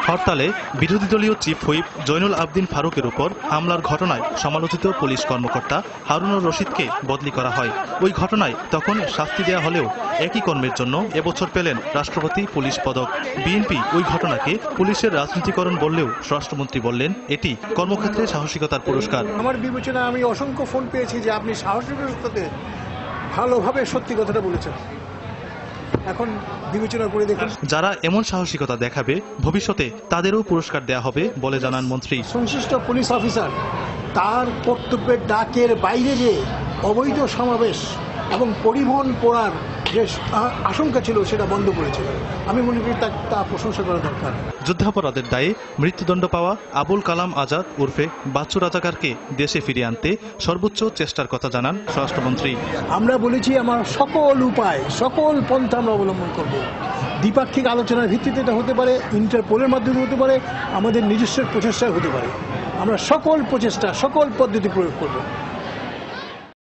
হরতালে বিরোধী দলীয় চিফ হুইপ জয়নুল আবদিন ফারুকের উপর হামলার ঘটনায় সমালোচিত পুলিশ কর্মকর্তা হারুনুর রশিদকে বদলি করা হয়। ওই ঘটনায় তখন শাস্তি দেয়া হলেও একই কর্মের জন্য এবছর পেলেন রাষ্ট্রপতি পুলিশ পদক। বিএনপি ওই ঘটনাকে পুলিশের রাজনীতিকরণ বললেও স্বরাষ্ট্রমন্ত্রী বললেন এটি কর্মক্ষেত্রে সাহসিকতার পুরস্কার। আমার বিবেচনায় আমি অসংখ্য ফোন পেয়েছি যে আপনি সাহসিকতার সাথে ভালোভাবে সত্যি কথাটা বলেছেন। এখন বিবেচনা করে দেখুন, যারা এমন সাহসিকতা দেখাবে ভবিষ্যতে তাদেরও পুরস্কার দেয়া হবে বলে জানান মন্ত্রী। সংশ্লিষ্ট পুলিশ অফিসার তার কর্তব্যের ডাকের বাইরে যে অবৈধ সমাবেশ এবং পরিবহন পড়ার যে আশঙ্কা ছিল সেটা বন্ধ করেছে। আমি মনে করি তা প্রশংসা করা দরকার। যুদ্ধাপরাধের দায়ে মৃত্যুদণ্ড পাওয়া আবুল কালাম আজাদ ওরফে বাচ্চু রাজাকারকে দেশে ফিরিয়ে আনতে সর্বোচ্চ চেষ্টার কথা জানান স্বরাষ্ট্রমন্ত্রী। আমরা বলেছি আমার সকল উপায় সকল পন্থা আমরা অবলম্বন করব। দ্বিপাক্ষিক আলোচনার ভিত্তিতে এটা হতে পারে, ইন্টারপোলের মাধ্যমে হতে পারে, আমাদের নিজস্ব প্রচেষ্টায় হতে পারে। আমরা সকল প্রচেষ্টা সকল পদ্ধতি প্রয়োগ করব।